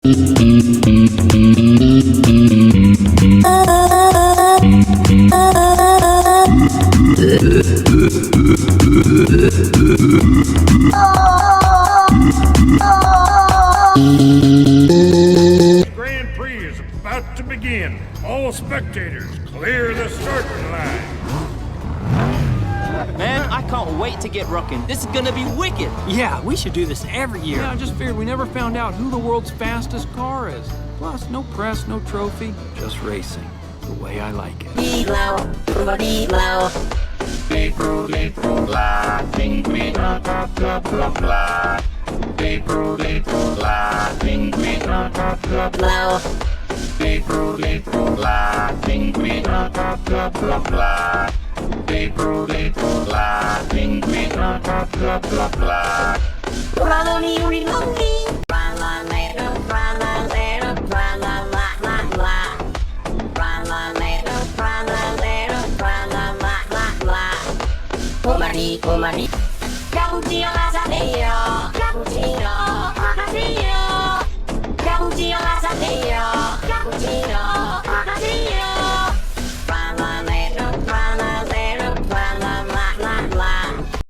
Grand Prix is about to begin. All spectators, clear the starting line. Man, I can't wait to get rocking. This is gonna be wicked. Yeah, we should do this every year. Yeah, I just figured we never found out who the world's fastest car is. Plus, no press, no trophy, just racing. The way I like it. Comari, comari, cambio la sadeo.